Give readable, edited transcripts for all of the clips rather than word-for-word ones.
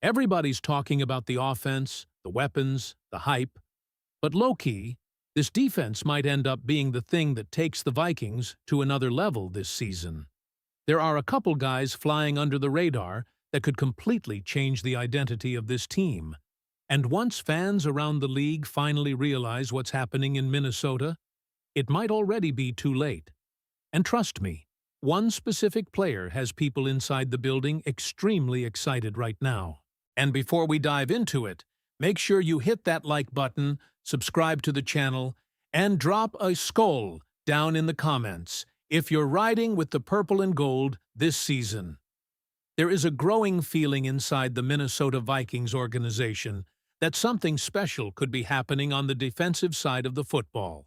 Everybody's talking about the offense, the weapons, the hype, but low-key, this defense might end up being the thing that takes the Vikings to another level this season. There are a couple guys flying under the radar that could completely change the identity of this team. And once fans around the league finally realize what's happening in Minnesota, it might already be too late. And trust me, one specific player has people inside the building extremely excited right now. And before we dive into it, make sure you hit that like button, subscribe to the channel, and drop a SKOL down in the comments if you're riding with the purple and gold this season. There is a growing feeling inside the Minnesota Vikings organization that something special could be happening on the defensive side of the football.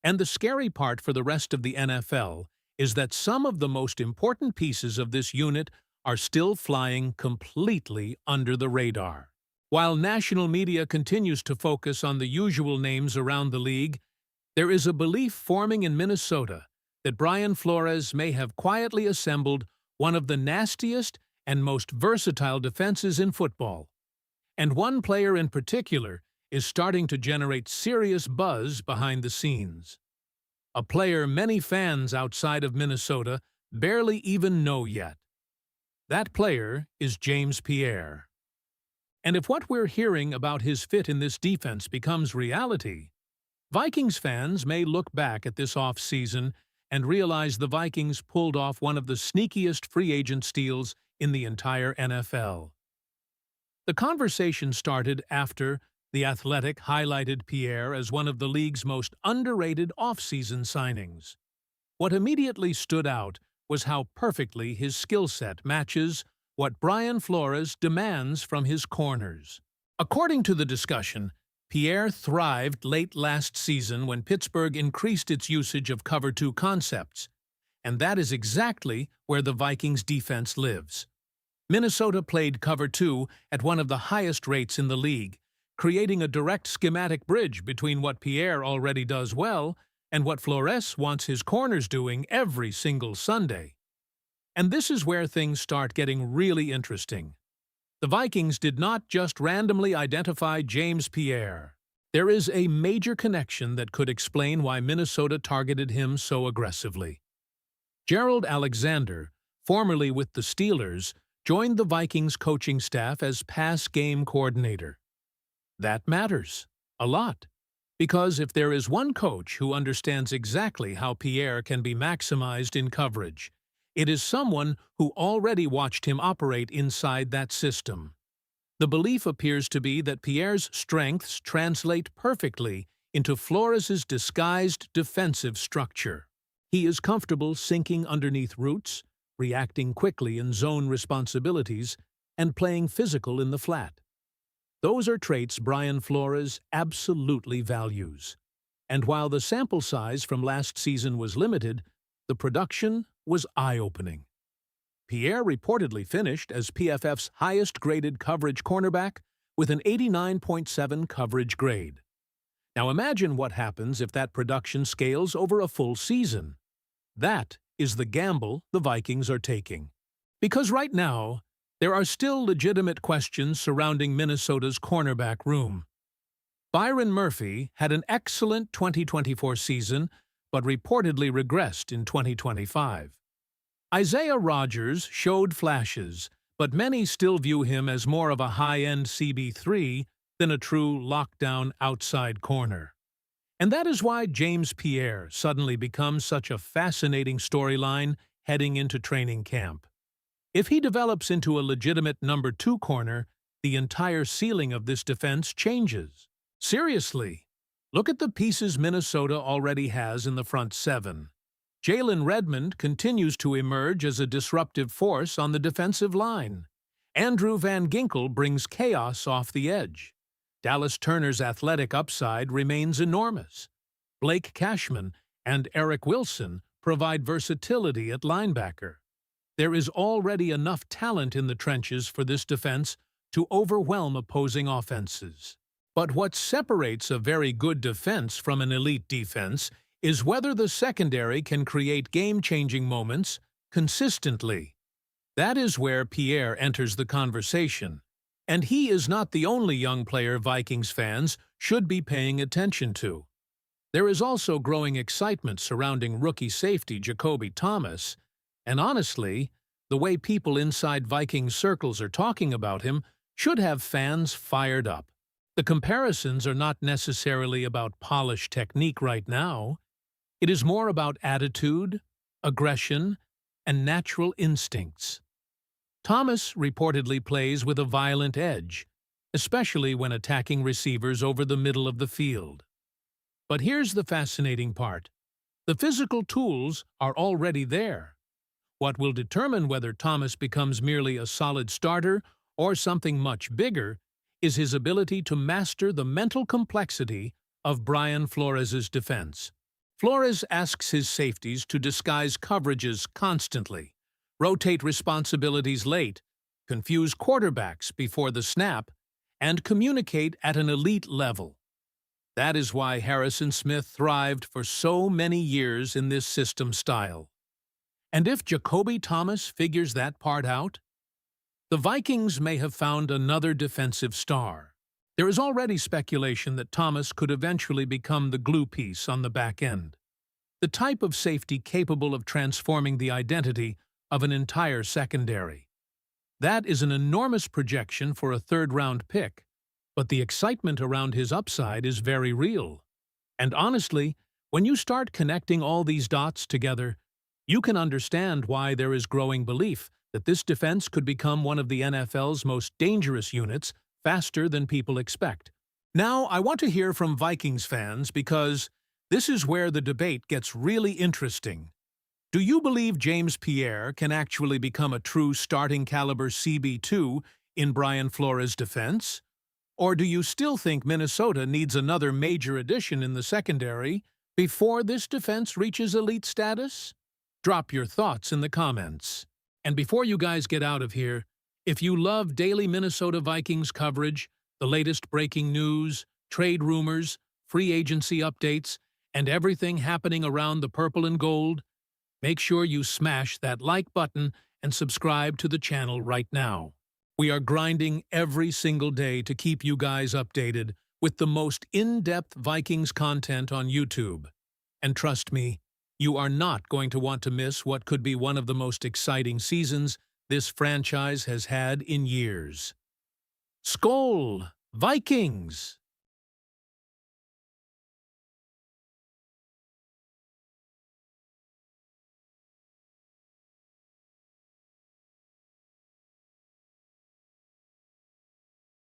And the scary part for the rest of the NFL is that some of the most important pieces of this unit are still flying completely under the radar. While national media continues to focus on the usual names around the league, there is a belief forming in Minnesota that Brian Flores may have quietly assembled one of the nastiest and most versatile defenses in football. And one player in particular is starting to generate serious buzz behind the scenes. A player many fans outside of Minnesota barely even know yet. That player is James Pierre. And if what we're hearing about his fit in this defense becomes reality, Vikings fans may look back at this offseason and realize the Vikings pulled off one of the sneakiest free agent steals in the entire NFL. The conversation started after The Athletic highlighted Pierre as one of the league's most underrated offseason signings. What immediately stood out was how perfectly his skill set matches what Brian Flores demands from his corners. According to the discussion, Pierre thrived late last season when Pittsburgh increased its usage of Cover 2 concepts, and that is exactly where the Vikings' defense lives. Minnesota played Cover 2 at one of the highest rates in the league, creating a direct schematic bridge between what Pierre already does well and what Flores wants his corners doing every single Sunday. And this is where things start getting really interesting. The Vikings did not just randomly identify James Pierre. There is a major connection that could explain why Minnesota targeted him so aggressively. Gerald Alexander, formerly with the Steelers, joined the Vikings coaching staff as pass game coordinator. That matters a lot, because if there is one coach who understands exactly how Pierre can be maximized in coverage, it is someone who already watched him operate inside that system. The belief appears to be that Pierre's strengths translate perfectly into Flores's disguised defensive structure. He is comfortable sinking underneath routes, reacting quickly in zone responsibilities, and playing physical in the flat. Those are traits Brian Flores absolutely values. And while the sample size from last season was limited, the production was eye-opening. Pierre reportedly finished as PFF's highest-graded coverage cornerback with an 89.7 coverage grade. Now imagine what happens if that production scales over a full season. That is the gamble the Vikings are taking. Because right now, there are still legitimate questions surrounding Minnesota's cornerback room. Byron Murphy had an excellent 2024 season, but reportedly regressed in 2025. Isaiah Rodgers showed flashes, but many still view him as more of a high-end CB3 than a true lockdown outside corner. And that is why James Pierre suddenly becomes such a fascinating storyline heading into training camp. If he develops into a legitimate number 2 corner, the entire ceiling of this defense changes. Seriously, look at the pieces Minnesota already has in the front 7. Jalen Redmond continues to emerge as a disruptive force on the defensive line. Andrew Van Ginkel brings chaos off the edge. Dallas Turner's athletic upside remains enormous. Blake Cashman and Eric Wilson provide versatility at linebacker. There is already enough talent in the trenches for this defense to overwhelm opposing offenses. But what separates a very good defense from an elite defense is whether the secondary can create game-changing moments consistently. That is where Pierre enters the conversation. And he is not the only young player Vikings fans should be paying attention to. There is also growing excitement surrounding rookie safety Jacoby Thomas, and honestly, the way people inside Vikings circles are talking about him should have fans fired up. The comparisons are not necessarily about polished technique right now. It is more about attitude, aggression, and natural instincts. Thomas reportedly plays with a violent edge, especially when attacking receivers over the middle of the field. But here's the fascinating part. The physical tools are already there. What will determine whether Thomas becomes merely a solid starter or something much bigger is his ability to master the mental complexity of Brian Flores's defense. Flores asks his safeties to disguise coverages constantly, rotate responsibilities late, confuse quarterbacks before the snap, and communicate at an elite level. That is why Harrison Smith thrived for so many years in this system style. And if Jacoby Thomas figures that part out, the Vikings may have found another defensive star. There is already speculation that Thomas could eventually become the glue piece on the back end, the type of safety capable of transforming the identity of an entire secondary. That is an enormous projection for a third-round pick, but the excitement around his upside is very real. And honestly, when you start connecting all these dots together, you can understand why there is growing belief that this defense could become one of the NFL's most dangerous units faster than people expect. Now, I want to hear from Vikings fans because this is where the debate gets really interesting. Do you believe James Pierre can actually become a true starting caliber CB2 in Brian Flores' defense? Or do you still think Minnesota needs another major addition in the secondary before this defense reaches elite status? Drop your thoughts in the comments. And before you guys get out of here, if you love daily Minnesota Vikings coverage, the latest breaking news, trade rumors, free agency updates, and everything happening around the purple and gold, make sure you smash that like button and subscribe to the channel right now. We are grinding every single day to keep you guys updated with the most in-depth Vikings content on YouTube. And trust me, you are not going to want to miss what could be one of the most exciting seasons this franchise has had in years. SKOL Vikings!